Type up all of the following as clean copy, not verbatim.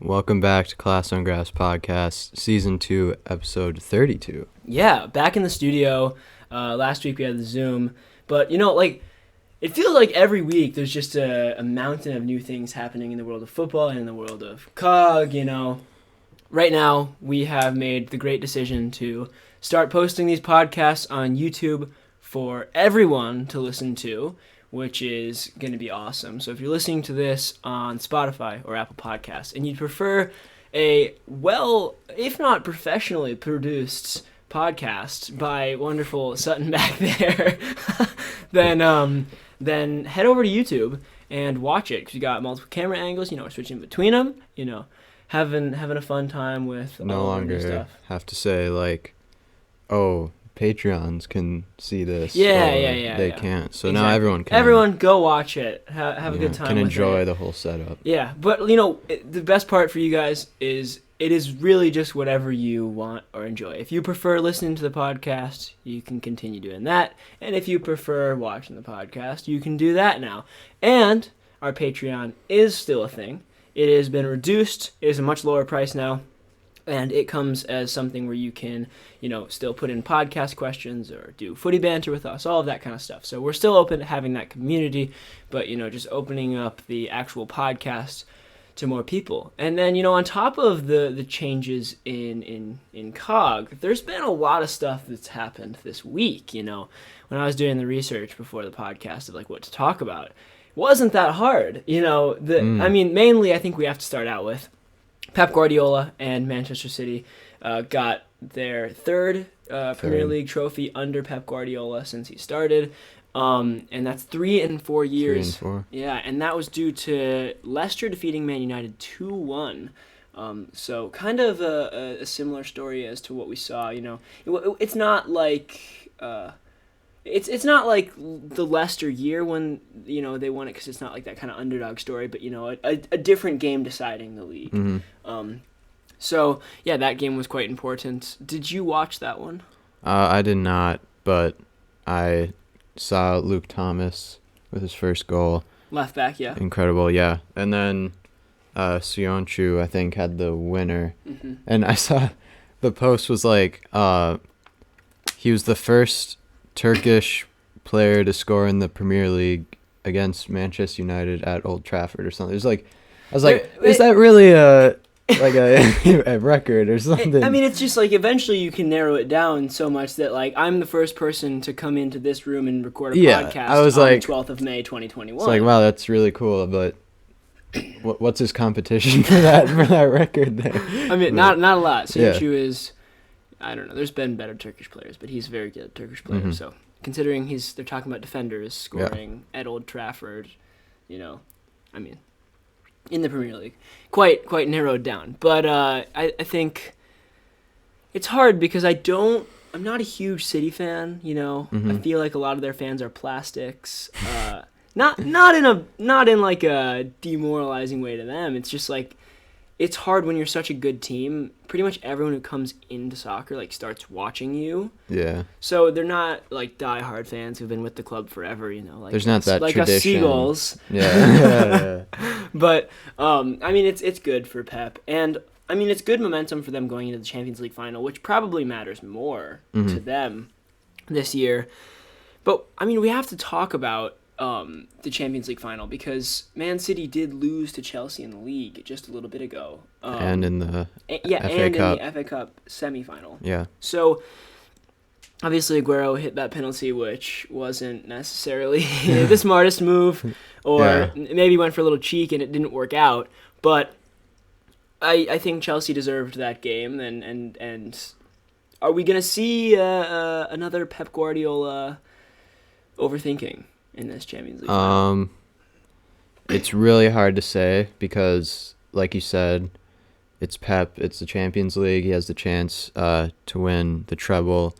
Welcome back to Class on Grass Podcast, Season 2, Episode 32. Yeah, back in the studio. Last week we had the Zoom. But, it feels like every week there's just a mountain of new things happening in the world of football and in the world of COG, Right now, we have made the great decision to start posting these podcasts on YouTube for everyone to listen to, which is going to be awesome. So if you're listening to this on Spotify or Apple Podcasts and you'd prefer a if not professionally produced podcast by wonderful Sutton back there, then head over to YouTube and watch it, because you got multiple camera angles, we're switching between them, having a fun time with no all longer the new stuff. have to say, Patreons can see this. Yeah. They can't. So Exactly. now everyone can. Everyone go watch it. Have a good time Can with enjoy it. the whole setup. Yeah, but, the best part for you guys is it is really just whatever you want or enjoy. If you prefer listening to the podcast, you can continue doing that. And if you prefer watching the podcast, you can do that now. And our Patreon is still a thing. It has been reduced. It is a much lower price now. And it comes as something where you can, still put in podcast questions or do footy banter with us, all of that kind of stuff. So we're still open to having that community, but, just opening up the actual podcast to more people. And then, on top of the changes in COG, there's been a lot of stuff that's happened this week. When I was doing the research before the podcast of what to talk about, it wasn't that hard. Mainly I think we have to start out with Pep Guardiola and Manchester City got their third Premier League trophy under Pep Guardiola since he started. And that's 3 in 4 years. 3 and 4. Yeah, and that was due to Leicester defeating Man United 2-1. So kind of a similar story as to what we saw. It's not like it's not like the Leicester year when they won it, because it's not like that kind of underdog story. But a different game deciding the league. Mm-hmm. So yeah, that game was quite important. Did you watch that one? I did not, but I saw Luke Thomas with his first goal. Left back, yeah. Incredible, yeah. And then Sionchu, I think, had the winner. Mm-hmm. And I saw the post was he was the first Turkish player to score in the Premier League against Manchester United at Old Trafford or something. It was I was like, is that really a record or something? It's just eventually you can narrow it down so much that I'm the first person to come into this room and record a podcast I was on the 12th of May 2021. It's wow, that's really cool, but what's his competition for that record there? Not a lot. Sionchu is, I don't know, there's been better Turkish players, but he's a very good Turkish player. Mm-hmm. So considering they're talking about defenders scoring at Old Trafford, in the Premier League, quite narrowed down. But I think it's hard because I'm not a huge City fan. Mm-hmm. I feel like a lot of their fans are plastics. Not in a demoralizing way to them. It's just it's hard when you're such a good team. Pretty much everyone who comes into soccer starts watching you. Yeah. So they're not diehard fans who've been with the club forever. There's not that tradition. Us Seagulls. Yeah. But it's good for Pep, and it's good momentum for them going into the Champions League final, which probably matters more to them this year. But we have to talk about the Champions League final, because Man City did lose to Chelsea in the league just a little bit ago, and in the FA Cup. In the FA Cup semifinal. Yeah. So obviously Aguero hit that penalty, which wasn't necessarily the smartest move, or maybe went for a little cheek and it didn't work out. But I think Chelsea deserved that game, and are we gonna see another Pep Guardiola overthinking in this Champions League final? It's really hard to say because, like you said, it's Pep. It's the Champions League. He has the chance to win the treble.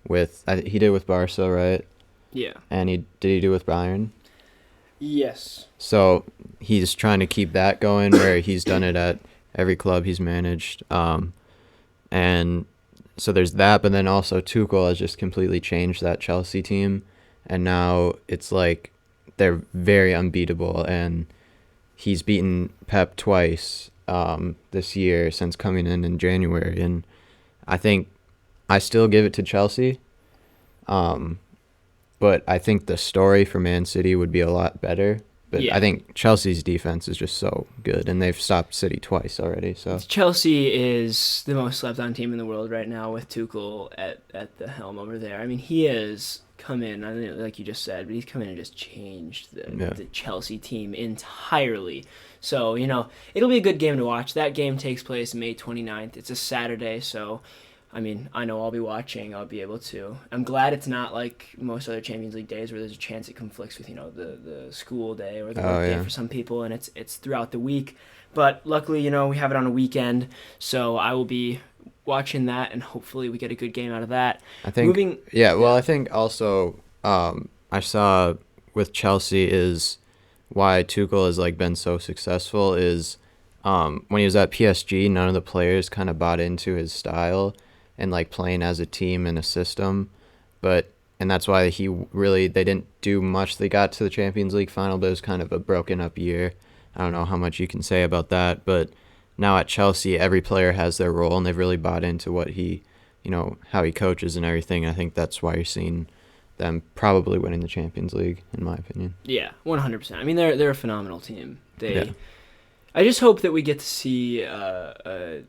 He did with Barca, right? Yeah. And he do with Bayern? Yes. So he's trying to keep that going, where he's done it at every club he's managed. And so there's that, but then also Tuchel has just completely changed that Chelsea team. And now it's they're very unbeatable, and he's beaten Pep twice this year since coming in January, and I think I still give it to Chelsea. But I think the story for Man City would be a lot better. But Yeah. I think Chelsea's defense is just so good, and they've stopped City twice already. So Chelsea is the most slept-on team in the world right now with Tuchel at the helm over there. I mean, he has come in, I don't know, like you just said, but he's come in and just changed the Chelsea team entirely. So, it'll be a good game to watch. That game takes place May 29th. It's a Saturday, so I mean, I know I'll be watching. I'll be able to. I'm glad it's not like most other Champions League days where there's a chance it conflicts with, the school day or the work day for some people, and it's throughout the week. But luckily, we have it on a weekend, so I will be watching that, and hopefully we get a good game out of that. I think, I think also I saw with Chelsea is why Tuchel has been so successful is when he was at PSG, none of the players kind of bought into his style and playing as a team in a system, and that's why they didn't do much. They got to the Champions League final, but it was kind of a broken up year. I don't know how much you can say about that, but now at Chelsea, every player has their role, and they've really bought into what he, how he coaches and everything. I think that's why you're seeing them probably winning the Champions League, in my opinion. Yeah, 100%. I mean, they're a phenomenal team. I just hope that we get to see a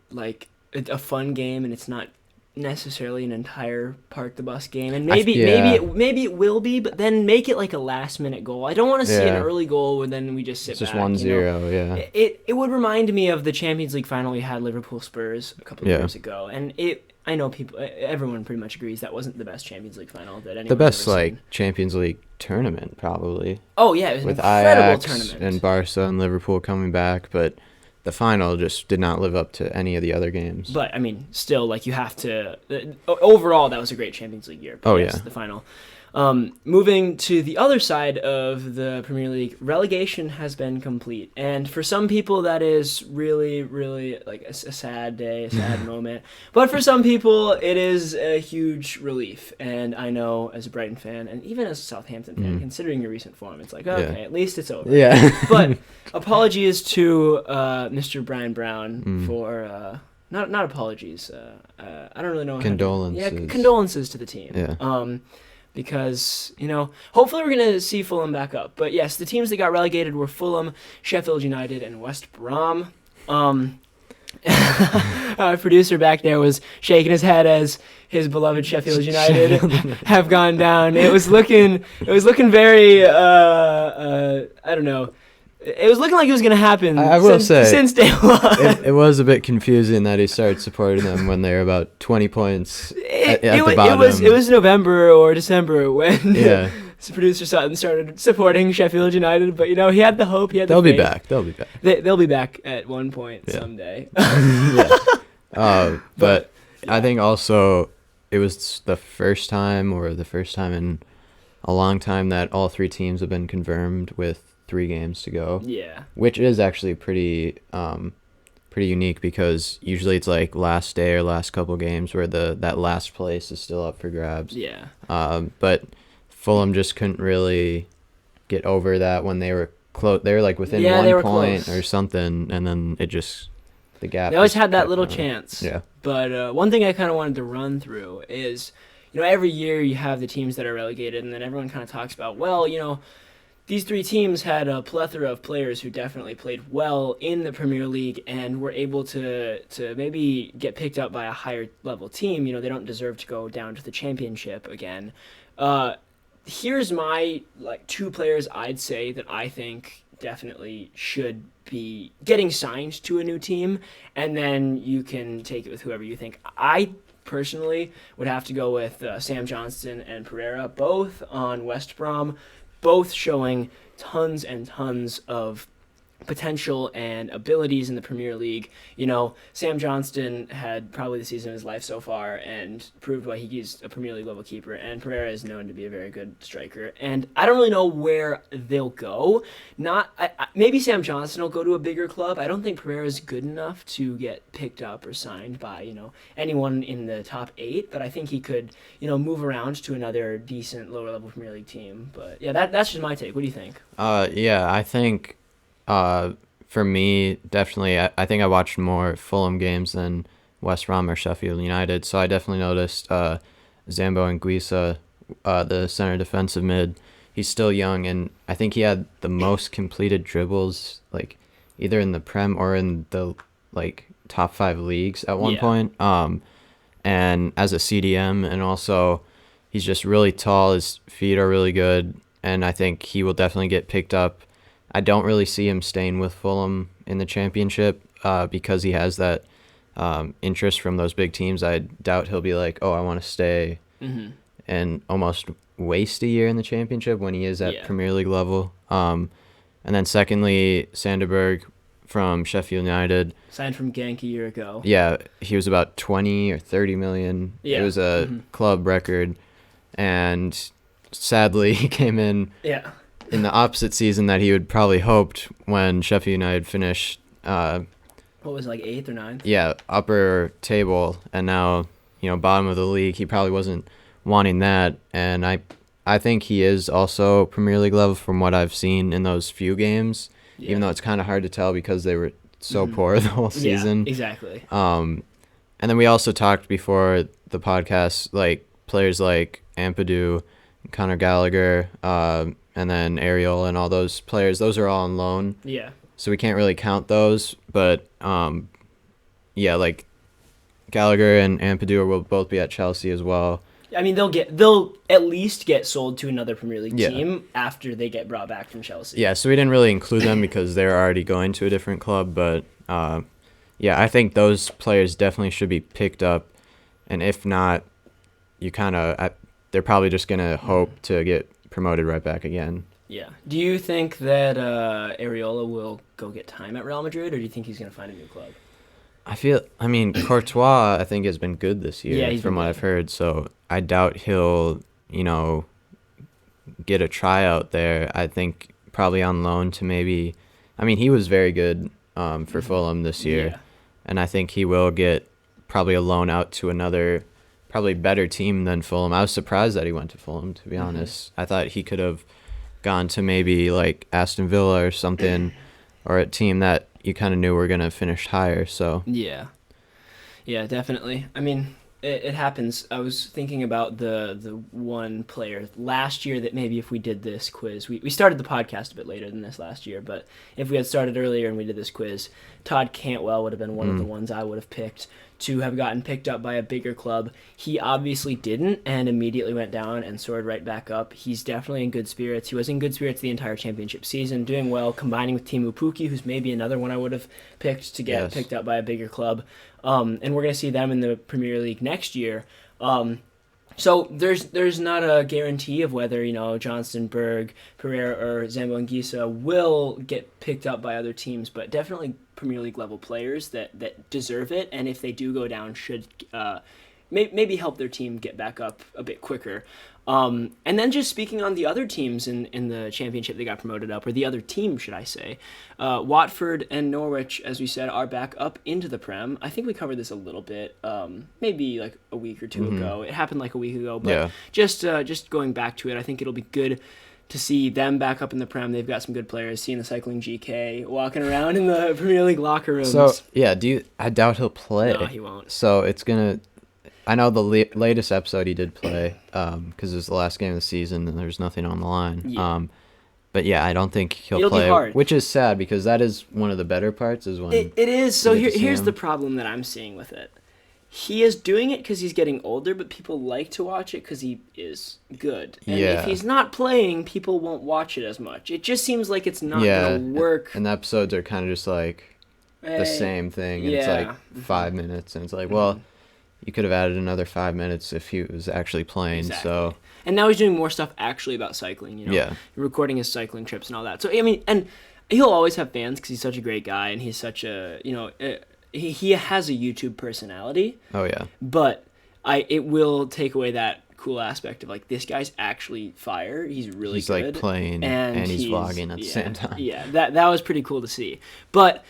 fun game, and it's not necessarily an entire park the bus game, and maybe it will be, but then make it like a last minute goal. I don't want to see an early goal where then we just sit it's back. Just 1-0, yeah. It would remind me of the Champions League final we had Liverpool Spurs a couple of years ago, and I know everyone pretty much agrees that wasn't the best Champions League final that anyone the best ever seen. Champions League tournament probably. Oh yeah, it was with an incredible Ajax tournament. And Barca and Liverpool coming back, but the final just did not live up to any of the other games. But I mean, still, you have to. Overall, that was a great Champions League year. But the final. Moving to the other side of the Premier League, relegation has been complete, and for some people that is really, really a sad day, a sad moment. But for some people, it is a huge relief. And I know, as a Brighton fan, and even as a Southampton fan, considering your recent form, it's okay, at least it's over. Yeah. But apologies to Mr. Brian Brown for. Not apologies. I don't really know. Condolences. Condolences to the team. Yeah. Because, hopefully we're going to see Fulham back up. But yes, the teams that got relegated were Fulham, Sheffield United, and West Brom. Our producer back there was shaking his head as his beloved Sheffield United have gone down. It was looking very, I don't know. It was looking like it was going to happen. I will say, since day one. It was a bit confusing that he started supporting them when they were about 20 points at the bottom. It was November or December when the producer started supporting Sheffield United. But, he had the hope. They'll be back. They'll be back. They'll be back at one point someday. But I think also it was the first time in a long time that all three teams have been confirmed with 3 games to go. Yeah. Which is actually pretty unique because usually it's last day or last couple games where that last place is still up for grabs. Yeah. But Fulham just couldn't really get over that when they were close. They were within 1 point or something, and then the gap. They always had that little chance. Yeah. But one thing I kind of wanted to run through is, every year you have the teams that are relegated, and then everyone kind of talks about, these 3 teams had a plethora of players who definitely played well in the Premier League and were able to maybe get picked up by a higher level team. They don't deserve to go down to the Championship again. Here's my 2 players I'd say that I think definitely should be getting signed to a new team, and then you can take it with whoever you think. I personally would have to go with Sam Johnston and Pereira, both on West Brom. Both showing tons and tons of potential and abilities in the Premier League. Sam Johnston had probably the season of his life so far and proved why he's a Premier League level keeper, and Pereira is known to be a very good striker. And I don't really know where they'll go. Maybe Sam Johnston will go to a bigger club. I don't think Pereira is good enough to get picked up or signed by, anyone in the top 8, but I think he could, move around to another decent lower level Premier League team. But yeah, that's just my take. What do you think? I think for me, definitely, I think I watched more Fulham games than West Brom or Sheffield United, so I definitely noticed Zambo Anguissa, the center defensive mid. He's still young, and I think he had the most completed dribbles, like either in the Prem or in the like top 5 leagues at one Yeah. point. And as a CDM, and also he's just really tall. His feet are really good, and I think he will definitely get picked up. I don't really see him staying with Fulham in the championship because he has that interest from those big teams. I doubt he'll be like, oh, I want to stay Mm-hmm. and almost waste a year in the championship when he is at Yeah. Premier League level. And then secondly, Sanderberg from Sheffield United. Signed from Genk a year ago. Yeah, he was about 20 or 30 million. Yeah. It was a Mhm. club record. And sadly, he came in Yeah. the opposite season that he would probably hoped when Sheffield United finished, What was it, like 8th or 9th? yeah, upper table, and now, bottom of the league. He probably wasn't wanting that, and I think he is also Premier League level from what I've seen in those few games, Yeah. even though it's kind of hard to tell because they were so Mhm. poor the whole season. Yeah, exactly. And then we also talked before the podcast, like players like Ampadu, Conor Gallagher, and then Ariel and all those players. Those are all on loan, Yeah. so we can't really count those. But yeah, like Gallagher and Ampadu will both be at Chelsea as well. I mean, they'll at least get sold to another Premier League Yeah. team after they get brought back from Chelsea. Yeah, so we didn't really include them because they're already going to a different club. But yeah, I think those players definitely should be picked up. And if not, they're probably just going to hope to get promoted right back again. Yeah. Do you think that Areola will go get time at Real Madrid, or do you think he's going to find a new club? I mean, Courtois, I think, has been good this year, Yeah, he's from been what good. I've heard. So I doubt he'll, get a tryout there. I think probably on loan to maybe. I mean, he was very good for Fulham this year, Yeah. and I think he will get probably a loan out to another, probably better team than Fulham. I was surprised that he went to Fulham, to be honest. I thought he could have gone to maybe like Aston Villa or something, or a team that you kind of knew were going to finish higher. So Yeah. Yeah, definitely. I mean, it happens. I was thinking about the one player last year that maybe if we did this quiz, we started the podcast a bit later than this last year, but if we had started earlier and we did this quiz, Todd Cantwell would have been one of the ones I would have picked to have gotten picked up by a bigger club. He obviously didn't and immediately went down and soared right back up. He's definitely in good spirits. He was in good spirits the entire championship season, doing well, combining with Timu Puki, who's maybe another one I would have picked to get Yes. picked up by a bigger club. And we're going to see them in the Premier League next year. So there's not a guarantee of whether, Johnston, Berg, Pereira, or Zambo Anguissa will get picked up by other teams, but definitely Premier League level players that deserve it, and if they do go down, should maybe help their team get back up a bit quicker. And then just speaking on the other teams in the championship that got promoted up, or the other team, should I say, Watford and Norwich, as we said, are back up into the Prem. I think we covered this a little bit, maybe like a week or two ago. It happened like a week ago, but Yeah. just going back to it, I think it'll be good to see them back up in the Prem. They've got some good players. Seeing the Cycling GK walking around in the Premier League locker rooms. So yeah, I doubt he'll play. No, he won't. So it's gonna. I know the latest episode he did play, because it was the last game of the season and there's nothing on the line. Yeah. But yeah, I don't think he'll It'll be play, hard. which is sad because that is one of the better parts. Is when It is. So you get to see here's him. the problem that I'm seeing with it. He is doing it because he's getting older, but people like to watch it because he is good. And Yeah. if he's not playing, people won't watch it as much. It just seems like it's not yeah, going to work. and the episodes are kind of just like the Eh, same thing, and it's yeah. like 5 minutes, and it's like, well, you could have added another 5 minutes if he was actually playing. Exactly. So And now he's doing more stuff actually about cycling, Yeah. recording his cycling trips and all that. So, I mean, and he'll always have fans because he's such a great guy and he's such a, he has a YouTube personality, oh yeah, but it will take away that cool aspect of like, this guy's actually fire. He's really he's good. like playing and he's vlogging at the same time. Yeah, that was pretty cool to see. But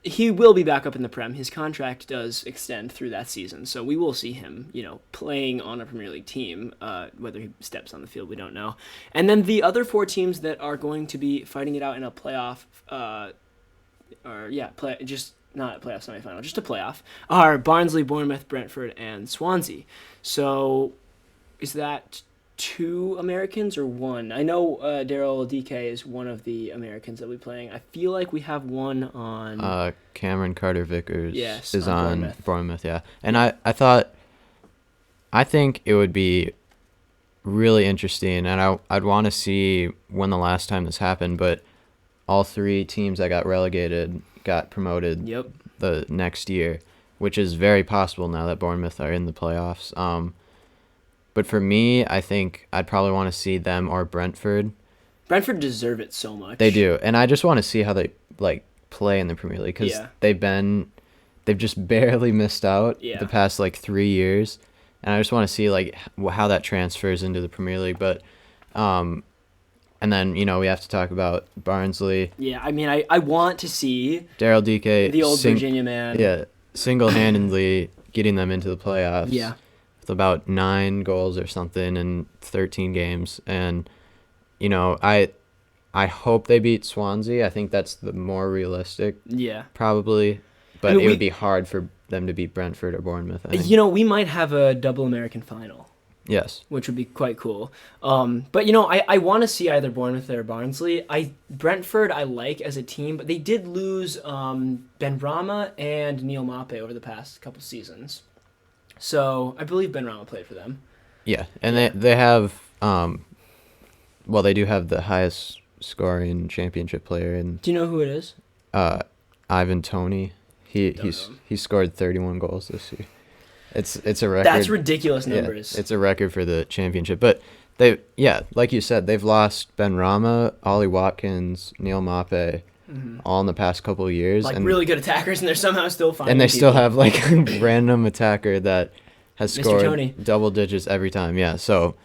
he will be back up in the Prem. His contract does extend through that season, so we will see him, playing on a Premier League team. Whether he steps on the field, we don't know. And then the other four teams that are going to be fighting it out in a playoff Not playoff semifinal, just a playoff, are Barnsley, Bournemouth, Brentford, and Swansea. So is that 2 Americans or 1? I know Daryl DK is one of the Americans that we'll be playing. I feel like we have one on... Cameron Carter-Vickers is on Bournemouth, yeah. And Yeah. I think it would be really interesting, and I'd want to see when the last time this happened, but all 3 teams that got relegated got promoted Yep. the next year, which is very possible now that Bournemouth are in the playoffs. But for me, I think I'd probably want to see them or Brentford. Brentford deserve it so much. They do, and I just want to see how they play in the Premier League because they've just barely missed out the past 3 years, and I just want to see how that transfers into the Premier League. But and then we have to talk about Barnsley. Yeah, I mean, I want to see Daryl DK, the old Virginia man. Yeah, single-handedly getting them into the playoffs. Yeah. With about 9 goals or something in 13 games, and I hope they beat Swansea. I think that's the more realistic. Yeah. Probably, but it would be hard for them to beat Brentford or Bournemouth. I think. We might have a double American final. Yes. Which would be quite cool. But I want to see either Bournemouth or Barnsley. Brentford I like as a team, but they did lose Benrahma and Neil Mape over the past couple seasons. So I believe Benrahma played for them. Yeah, and they have they do have the highest scoring championship player in. Do you know who it is? Ivan Toney. He scored 31 goals this year. It's a record. That's ridiculous numbers. Yeah, it's a record for the championship. But like you said, they've lost Benrahma, Ollie Watkins, Neil Mape, all in the past couple of years. And really good attackers, and they're somehow still finding And they people. still have a random attacker that has Mr. scored Toney. double digits every time. Yeah, so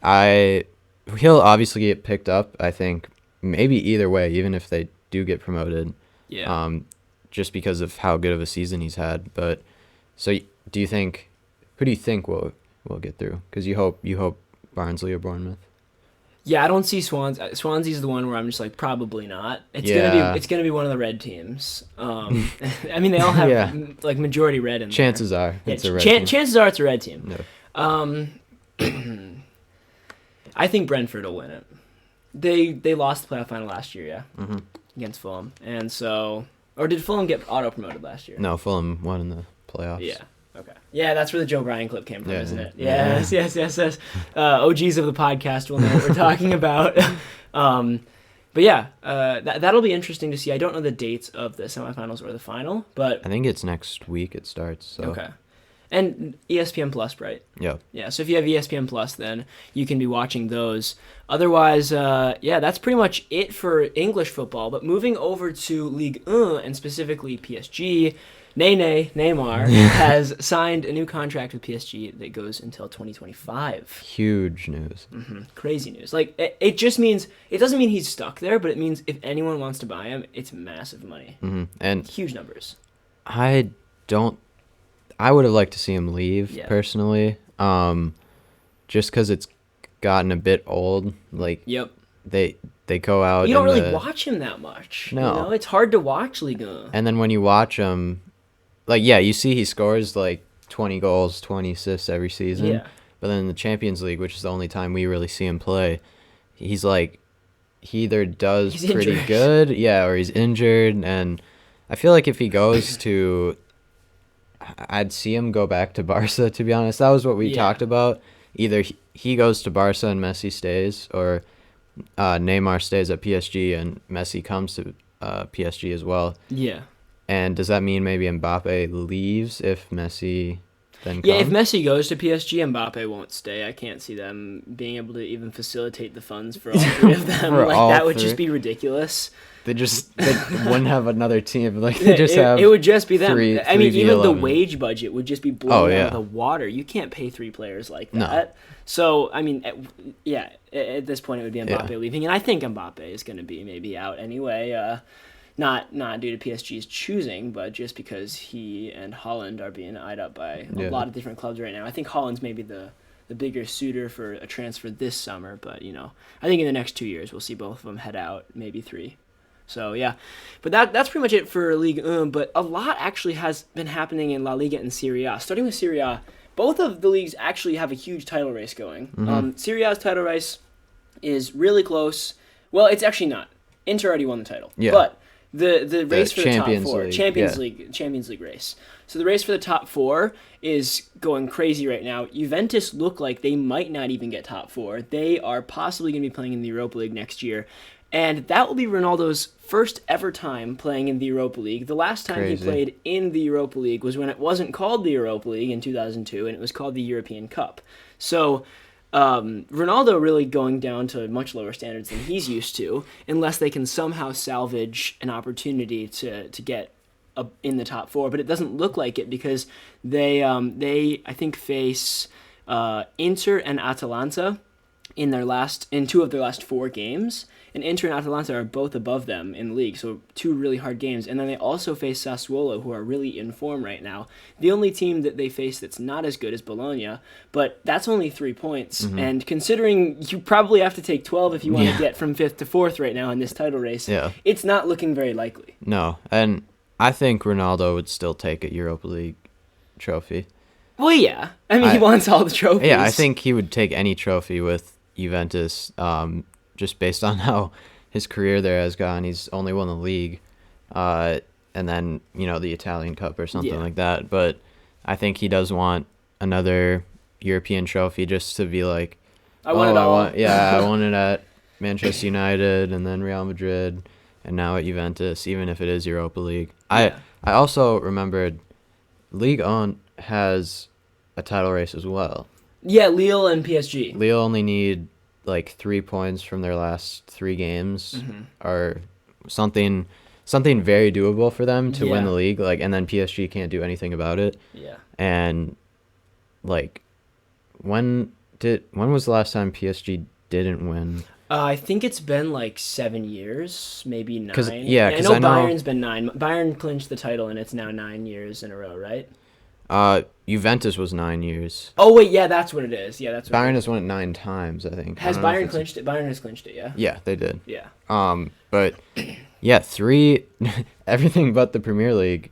he'll obviously get picked up. I think maybe either way, even if they do get promoted. Yeah. Just because of how good of a season he's had. But so who do you think will get through? Because you hope Barnsley or Bournemouth. Yeah, I don't see Swansea. Swansea's the one where I'm just probably not. It's gonna be one of the red teams. I mean, they all have majority red in there. Chances are it's a red team. Chances are it's a red team. No. I think Brentford will win it. They lost the playoff final last year, against Fulham, and so did Fulham get auto promoted last year? No, Fulham won in the playoffs. Yeah. Okay. Yeah, that's where the Joe Bryan clip came from, isn't it? Yeah. Yes. OGs of the podcast will know what we're talking about. But yeah, that'll be interesting to see. I don't know the dates of the semifinals or the final, but I think it's next week it starts. So. Okay. And ESPN Plus, right? Yeah. Yeah, so if you have ESPN Plus, then you can be watching those. Otherwise, that's pretty much it for English football. But moving over to Ligue 1, and specifically PSG, Neymar has signed a new contract with PSG that goes until 2025. Huge news. Crazy news. It just means, it doesn't mean he's stuck there, but it means if anyone wants to buy him, it's massive money. And huge numbers. I would have liked to see him leave, personally, just because it's gotten a bit old. Yep. They go out. You don't really watch him that much. No. It's hard to watch Ligue 1. And then when you watch him, you see he scores 20 goals, 20 assists every season. Yeah. But then in the Champions League, which is the only time we really see him play, he's he either does He's pretty injured. good, or he's injured. And I feel like if he goes to... I'd see him go back to Barca, to be honest. That was what we talked about. Either he goes to Barca and Messi stays, or Neymar stays at PSG and Messi comes to PSG as well. Yeah. And does that mean maybe Mbappe leaves if Messi then comes? Yeah, if Messi goes to PSG, Mbappe won't stay. I can't see them being able to even facilitate the funds for all 3 of them. That would just be ridiculous. They wouldn't have another team. It would just be them. Three even the 11. wage budget would just be blown out of the water. You can't pay 3 players like that. No. So, I mean, at this point it would be Mbappe leaving. And I think Mbappe is going to be maybe out anyway. Not due to PSG's choosing, but just because he and Holland are being eyed up by a lot of different clubs right now. I think Holland's maybe the bigger suitor for a transfer this summer. But, I think in the next 2 years we'll see both of them head out, maybe 3. So yeah, but that's pretty much it for Ligue 1. But a lot actually has been happening in La Liga and Serie A. Starting with Serie A, both of the leagues actually have a huge title race going. Serie A's title race is really close. Well, it's actually not. Inter already won the title. Yeah. But the race for the top Champions four, League, Champions League race. So the race for the top four is going crazy right now. Juventus look like they might not even get top four. They are possibly going to be playing in the Europa League next year. And that will be Ronaldo's first ever time playing in the Europa League. The last time he played in the Europa League was when it wasn't called the Europa League in 2002, and it was called the European Cup. So Ronaldo really going down to much lower standards than he's used to, unless they can somehow salvage an opportunity to get in the top four. But it doesn't look like it because they I think face Inter and Atalanta in two of their last four games. And Inter and Atalanta are both above them in the league, so two really hard games. And then they also face Sassuolo, who are really in form right now. The only team that they face that's not as good is Bologna, but that's only 3 points. And considering you probably have to take 12 if you want to get from 5th to 4th right now in this title race, it's not looking very likely. No, and I think Ronaldo would still take a Europa League trophy. Well, yeah. I mean, he wants all the trophies. Yeah, I think he would take any trophy with Juventus, just based on how his career there has gone. He's only won the league, and then, the Italian Cup or something like that. But I think he does want another European trophy just to be like, I want it all. I won it at Manchester United and then Real Madrid and now at Juventus, even if it is Europa League. I also remembered Ligue 1 has a title race as well. Yeah, Lille and PSG. Lille only need 3 points from their last 3 games, or something very doable for them to win the league. And then PSG can't do anything about it. Yeah. And when was the last time PSG didn't win? I think it's been 7 years, maybe 9. Because I I know know Bayern's been 9. Bayern clinched the title, and it's now 9 years in a row, right? Juventus was 9 years. Oh wait, yeah, that's what it is. Yeah, that's what Bayern has won it 9 times, I think. Has Bayern clinched it? Bayern has clinched it, yeah. Yeah, they did. Yeah. But yeah, 3 everything but the Premier League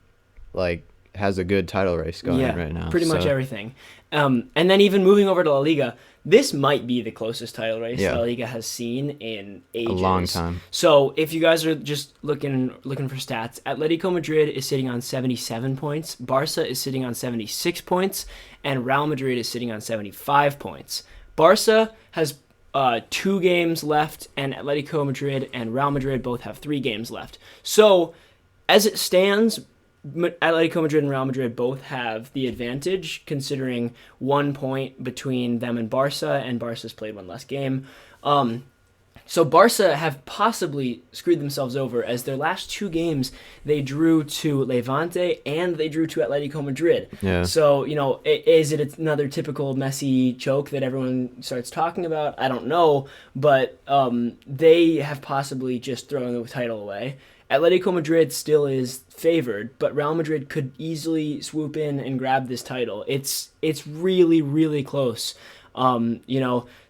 has a good title race going right now. Pretty much everything. And then even moving over to La Liga, this might be the closest title race La Liga has seen in ages. A long time. So if you guys are just looking for stats, Atletico Madrid is sitting on 77 points, Barca is sitting on 76 points, and Real Madrid is sitting on 75 points. Barca has 2 games left, and Atletico Madrid and Real Madrid both have 3 games left. So as it stands, Atletico Madrid and Real Madrid both have the advantage, considering 1 point between them and Barca's played 1 less game. So Barca have possibly screwed themselves over, as their last 2 games they drew to Levante and they drew to Atletico Madrid. Yeah. So, is it another typical Messi choke that everyone starts talking about? I don't know, but they have possibly just thrown the title away. Atletico Madrid still is favored, but Real Madrid could easily swoop in and grab this title. It's really, really close.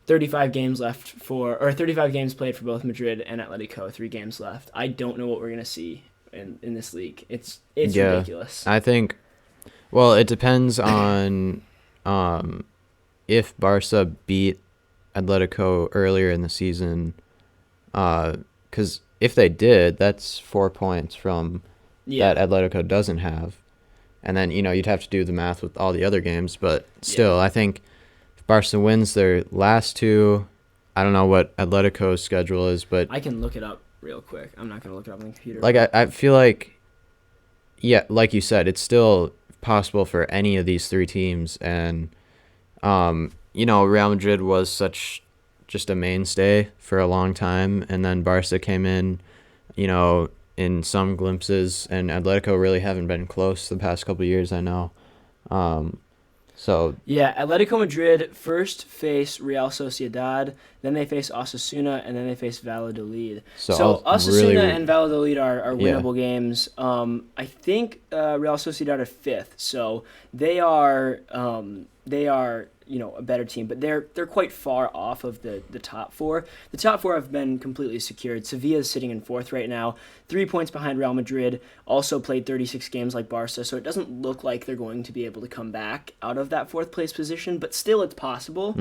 35 games left 35 games played for both Madrid and Atletico, 3 games left. I don't know what we're gonna see in this league. It's ridiculous. I think, well, it depends on if Barca beat Atletico earlier in the season, because if they did, that's 4 points from that Atletico doesn't have. And then, you'd have to do the math with all the other games. But still, I think if Barca wins their last 2, I don't know what Atletico's schedule is, but I can look it up real quick. I'm not going to look it up on the computer. I feel like, like you said, it's still possible for any of these 3 teams. And, Real Madrid was just a mainstay for a long time, and then Barca came in, in some glimpses, and Atletico really haven't been close the past couple of years, I know. Atletico Madrid first face Real Sociedad, then they face Osasuna, and then they face Valladolid. So Osasuna and Valladolid are winnable games. I think Real Sociedad are 5th, so they are a better team, but they're quite far off of the top four. The top four have been completely secured. Sevilla is sitting in fourth right now, 3 points behind Real Madrid, also played 36 games like Barca, so it doesn't look like they're going to be able to come back out of that fourth place position, but still it's possible.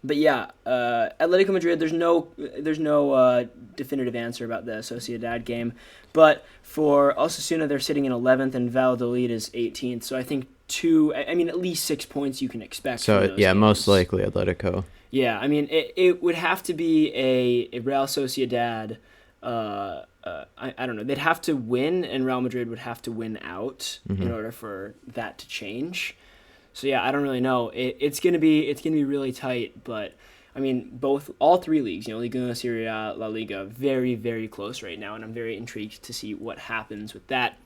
But yeah, Atletico Madrid, there's no definitive answer about the Sociedad game. But for Osasuna, they're sitting in 11th, and Valladolid is 18th. So I think at least 6 points you can expect. So, from those yeah, games. most likely Atletico. Yeah, I mean, it would have to be a Real Sociedad. I don't know. They'd have to win, and Real Madrid would have to win out in order for that to change. So yeah, I don't really know. It's gonna be really tight, but I mean, all three leagues, Liga, Serie A, La Liga, very, very close right now, and I'm very intrigued to see what happens with that.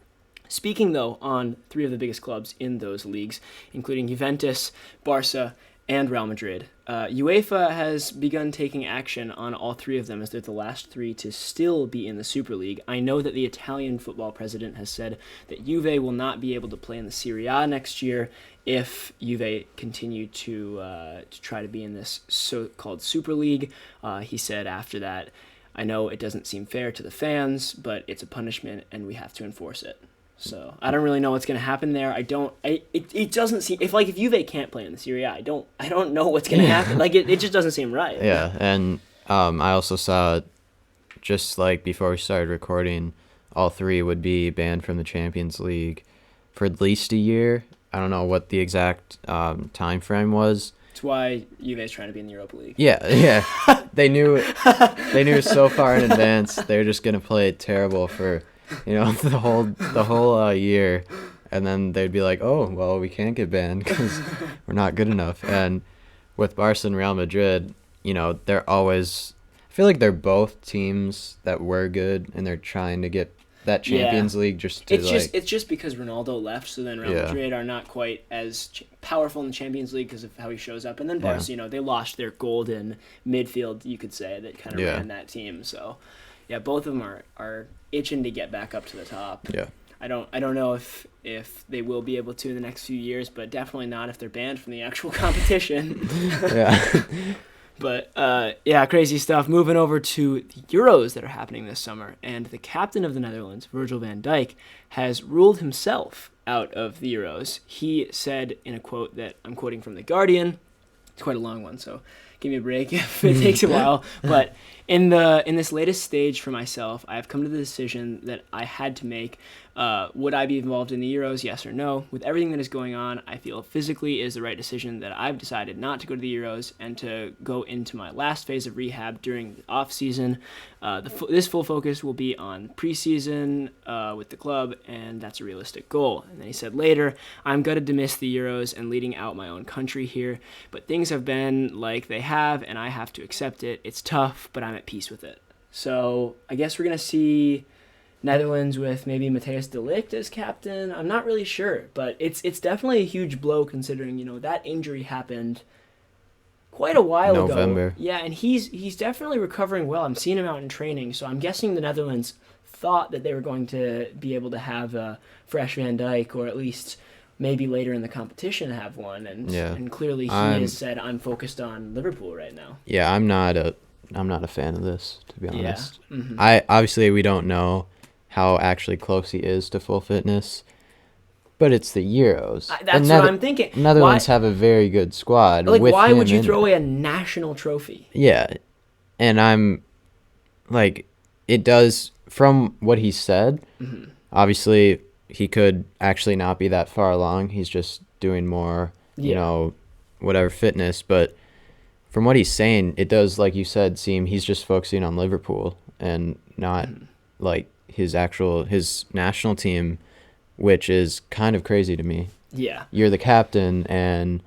Speaking though on three of the biggest clubs in those leagues, including Juventus, Barca, and Real Madrid, UEFA has begun taking action on all three of them as they're the last three to still be in the Super League. I know that the Italian football president has said that Juve will not be able to play in the Serie A next year if Juve continue to try to be in this so-called Super League. He said after that, I know it doesn't seem fair to the fans, but it's a punishment and we have to enforce it. So I don't really know what's going to happen there. It doesn't seem if Juve can't play in the Serie A, I don't know what's going to happen. It just doesn't seem right. Yeah, and I also saw just before we started recording, all three would be banned from the Champions League for at least a year. I don't know what the exact time frame was. That's why Juve is trying to be in the Europa League. Yeah. They knew so far in advance they were just going to play it terrible for the whole year, and then they'd be like, oh well, we can't get banned because we're not good enough. And with Barca and Real Madrid, they're always, I feel like they're both teams that were good and they're trying to get that Champions League just to it's just because Ronaldo left, so then Real Madrid are not quite as powerful in the Champions League because of how he shows up, and then Barca, they lost their golden midfield, you could say, that kind of ran that team. So yeah, both of them are itching to get back up to the top. Yeah. I don't know if they will be able to in the next few years, but definitely not if they're banned from the actual competition. Yeah. But crazy stuff. Moving over to the Euros that are happening this summer, and the captain of the Netherlands, Virgil van Dijk, has ruled himself out of the Euros. He said in a quote that I'm quoting from The Guardian. It's quite a long one, so give me a break if it takes a while. But in this latest stage for myself, I have come to the decision that I had to make. Would I be involved in the Euros, yes or no? With everything that is going on, I feel physically is the right decision that I've decided not to go to the Euros and to go into my last phase of rehab during the off-season. This full focus will be on preseason with the club, and that's a realistic goal. And then he said later, I'm gutted to miss the Euros and leading out my own country here, but things have been like they have, and I have to accept it. It's tough, but I'm at peace with it. So I guess we're going to see Netherlands with maybe Matthijs de Ligt as captain. I'm not really sure, but it's definitely a huge blow considering, that injury happened quite a while November. ago. Yeah, and he's definitely recovering well. I'm seeing him out in training, so I'm guessing the Netherlands thought that they were going to be able to have a fresh Van Dijk, or at least maybe later in the competition have one. And clearly he has said, I'm focused on Liverpool right now. Yeah, I'm not a fan of this, to be honest. Yeah. Mm-hmm. Obviously we don't know how actually close he is to full fitness, but it's the Euros. That's what I'm thinking. Netherlands have a very good squad. Why would you throw away a national trophy? Yeah, and I'm it does, from what he said, obviously he could actually not be that far along. He's just doing more, whatever fitness, but from what he's saying, it does, like you said, seem he's just focusing on Liverpool and not his national team, which is kind of crazy to me. Yeah. You're the captain and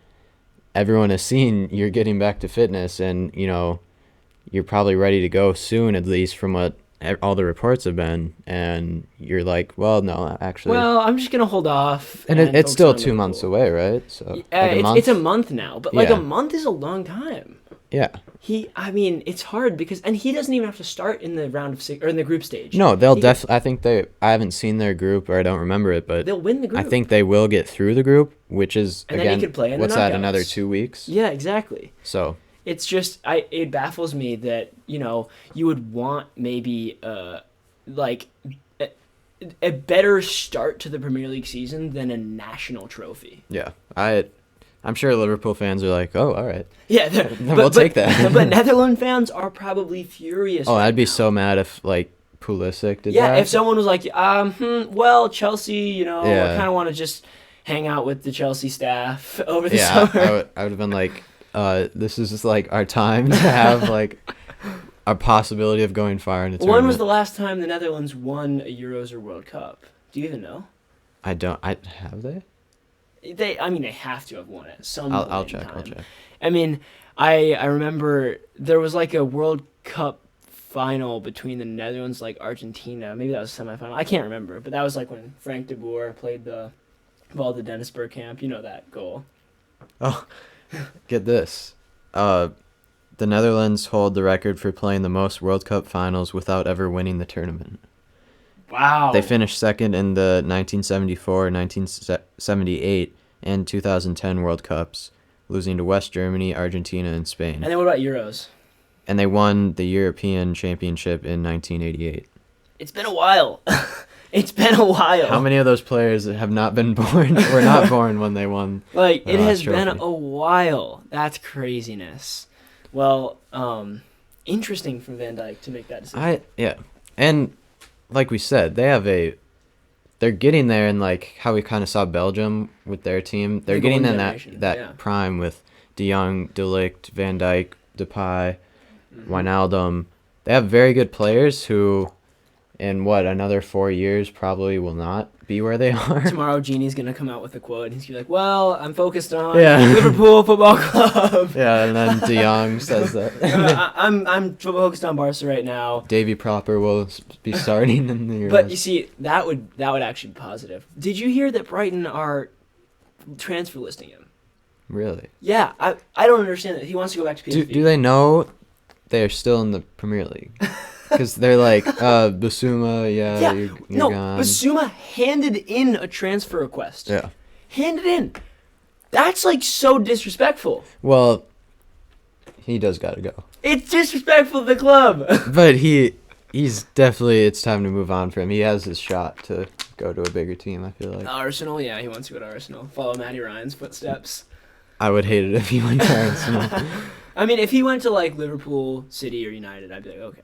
everyone has seen you're getting back to fitness, and you're probably ready to go soon, at least from what all the reports have been, and you're like, well, no, actually. Well, I'm just going to hold off. And it's still 2 months away, right? So it's a month now, but a month is a long time. Yeah. It's hard because, and he doesn't even have to start in the round of 6 or in the group stage. No, they'll definitely. I think I haven't seen their group, or I don't remember it, but they'll win the group. I think they will get through the group, which is and again, then he could play in what's the that? knockouts. Another 2 weeks. Yeah, exactly. So it's just it baffles me that you would want maybe like a better start to the Premier League season than a national trophy. Yeah, I'm sure Liverpool fans are like, oh, all right. Yeah, we'll take that. But Netherlands fans are probably furious. Oh, I'd be now. so mad if like Pulisic did that. Yeah, if someone was like, well, Chelsea, I Yeah. kind of want to just hang out with the Chelsea staff over the summer. I would have been like, this is just like our time to have like a possibility of going far in a tournament. When was the last time the Netherlands won a Euros or World Cup? Do you even know? Have they? They have to have won it. I'll check. I mean, I remember there was like a World Cup final between the Netherlands, like Argentina. Maybe that was a semifinal. I can't remember, but that was like when Frank de Boer played the ball to Dennis Bergkamp. You know that goal. Oh, get this. The Netherlands hold the record for playing the most World Cup finals without ever winning the tournament. Wow. They finished second in the 1974, 1978, and 2010 World Cups, losing to West Germany, Argentina, and Spain. And then what about Euros? And they won the European Championship in 1988. It's been a while. It's been a while. How many of those players have not been born, were not born when they won? Like, it has trophy? been a while. That's craziness. Well, interesting for Van Dijk to make that decision. And like we said, they're getting there, and like how we kind of saw Belgium with their team, they're getting in that prime with De Jong, De Ligt, Van Dijk, Depay, Wijnaldum. They have very good players who, in another 4 years, probably will not be where they are. Tomorrow, Genie's going to come out with a quote. He's going to be like, well, I'm focused on Liverpool Football Club. Yeah, and then De Jong says that. I'm focused on Barca right now. Davy Proper will be starting in the Euros. But you see, that would actually be positive. Did you hear that Brighton are transfer listing him? Really? Yeah, I don't understand that. He wants to go back to PSV. Do they know they're still in the Premier League? Because they're like, Basuma, you're gone. Basuma handed in a transfer request. Yeah. Handed in. That's like so disrespectful. Well, he does gotta go. It's disrespectful to the club. But he's definitely, it's time to move on for him. He has his shot to go to a bigger team, I feel like. Arsenal, yeah, he wants to go to Arsenal. Follow Matty Ryan's footsteps. I would hate it if he went to Arsenal. I mean, if he went to like Liverpool, City, or United, I'd be like, okay.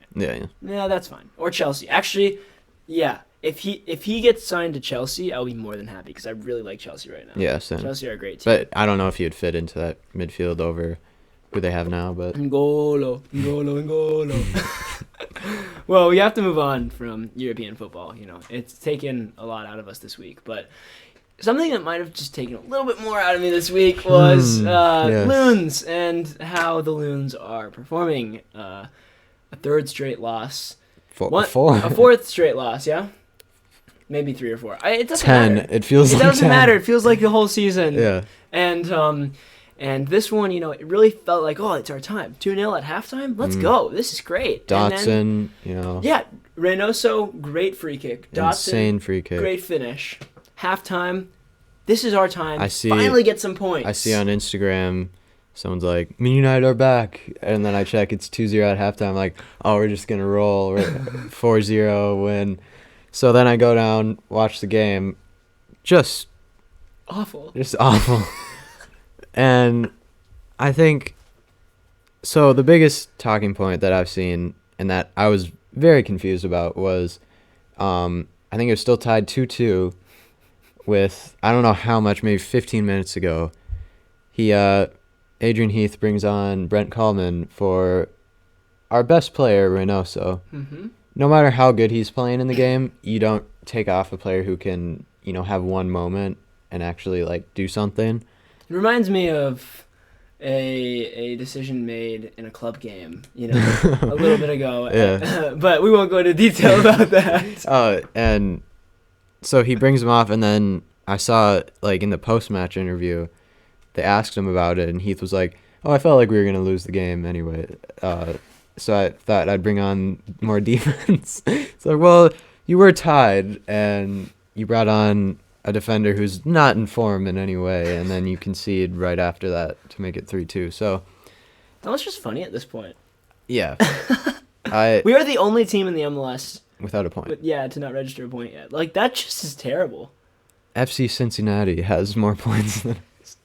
Yeah, that's fine. Or Chelsea. Actually, yeah. If he gets signed to Chelsea, I'll be more than happy because I really like Chelsea right now. Yeah, same. Chelsea are a great team. But I don't know if he would fit into that midfield over who they have now. But N'Golo. Well, we have to move on from European football. It's taken a lot out of us this week, but. Something that might have just taken a little bit more out of me this week was Loons and how the Loons are performing. A third straight loss. Four. A fourth straight loss, yeah? Maybe 3 or 4. It doesn't 10. matter. It feels like 10. It doesn't matter. It feels like the whole season. Yeah. And this one, it really felt like, oh, it's our time. 2-0 at halftime? Let's go. This is great. Dotson, Yeah. Reynoso, great free kick. Dotson, insane free kick. Great finish. Halftime, this is our time. Finally get some points. I see on Instagram, someone's like, Man United are back. And then I check, it's 2-0 at halftime. I'm like, oh, we're just going to roll. We're 4-0 win. So then I go down, watch the game. Just awful. And I think, so the biggest talking point that I've seen and that I was very confused about was, I think it was still tied 2-2. With, I don't know how much, maybe 15 minutes ago, Adrian Heath brings on Brent Coleman for our best player, Reynoso. Mm-hmm. No matter how good he's playing in the game, you don't take off a player who can, have one moment and actually, like, do something. It reminds me of a decision made in a club game, a little bit ago. Yeah. But we won't go into detail about that. And so he brings him off, and then I saw, like, in the post-match interview, they asked him about it, and Heath was like, Oh, I felt like we were gonna lose the game anyway. So I thought I'd bring on more defense. It's like, well, you were tied, and you brought on a defender who's not in form in any way, and then you concede right after that to make it 3-2. So That was just funny at this point. yeah, We are the only team in the MLS without a point. to not register a point yet. Like, that just is terrible. FC Cincinnati has more points than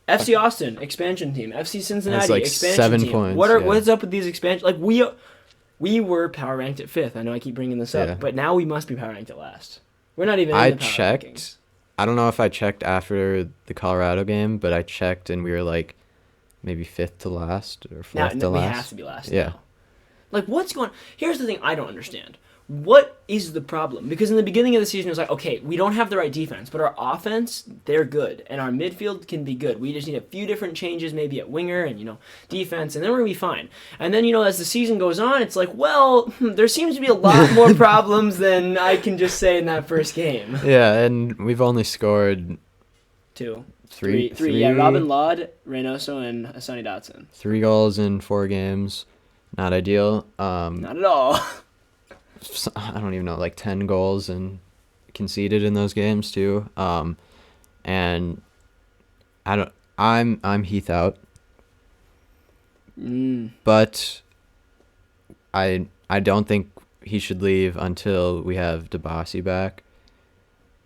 FC Austin, expansion team. FC Cincinnati, like expansion 7 team. points, What's up with these expansion? Like, we were power ranked at 5th. I know I keep bringing this up, Yeah. but now we must be power ranked at last. We're not even. I in the power checked. rankings. I don't know if I checked after the Colorado game, but I checked and we were like maybe 5th to last or 4th to We last. have to be last. Yeah. Now. Like, what's going? Here's the thing I don't understand. What is the problem? Because in the beginning of the season, it was like, okay, we don't have the right defense, but our offense, they're good, and our midfield can be good. We just need a few different changes, maybe at winger and, defense, and then we're going to be fine. And then, as the season goes on, it's like, well, there seems to be a lot more problems than I can just say in that first game. Yeah, and we've only scored Three. Yeah, Robin Laud, Reynoso, and Hassani Dotson. 3 goals in 4 games. Not ideal. Not at all. I don't even know, like 10 goals and conceded in those games too. And I'm Heath out. But I don't think he should leave until we have Debasi back.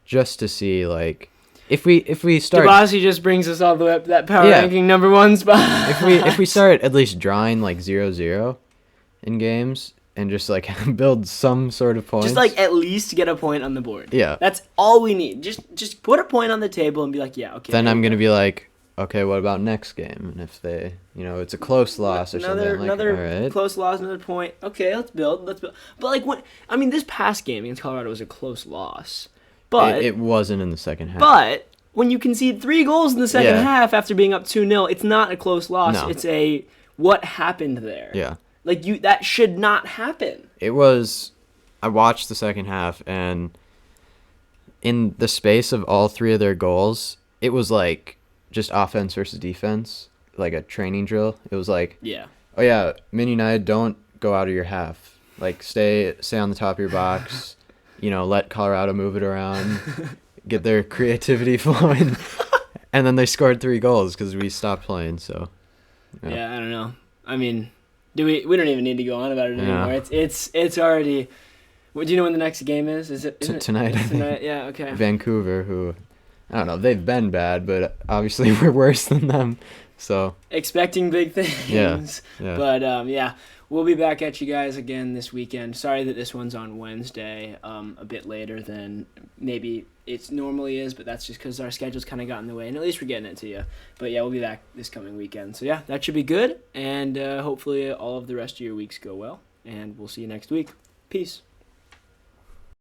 Just to see, like, if we start, Debasi just brings us all the way up to that power ranking number 1 spot. if we start at least drawing like 0-0 in games and just like build some sort of points, just like at least get a point on the board. Yeah, that's all we need. Just put a point on the table and be like, yeah, okay. Then I'm gonna be like, okay, what about next game? And if they, it's a close loss or something, like, another all right, close loss, another point. Okay, let's build. But like, this past game against Colorado was a close loss, but it wasn't in the second half. But when you concede 3 goals in the second half after being up 2-0, it's not a close loss. No. It's a what happened there. Yeah. Like, that should not happen. It was. I watched the second half, and in the space of all 3 of their goals, it was like just offense versus defense, like a training drill. It was like, oh yeah, Man United, don't go out of your half. Like, stay on the top of your box. Let Colorado move it around, get their creativity flowing, and then they scored 3 goals because we stopped playing. So. Yeah, I don't know. I mean. We don't even need to go on about it anymore. Yeah. It's already. Do you know when the next game is? Is it tonight? Tonight, yeah. Okay. Vancouver, who, I don't know, they've been bad, but obviously we're worse than them. So expecting big things. Yeah. But we'll be back at you guys again this weekend. Sorry that this one's on Wednesday, a bit later than maybe it normally is, but that's just because our schedule's kind of got in the way, and at least we're getting it to you. But yeah, we'll be back this coming weekend. So yeah, that should be good, and hopefully all of the rest of your weeks go well, and we'll see you next week. Peace.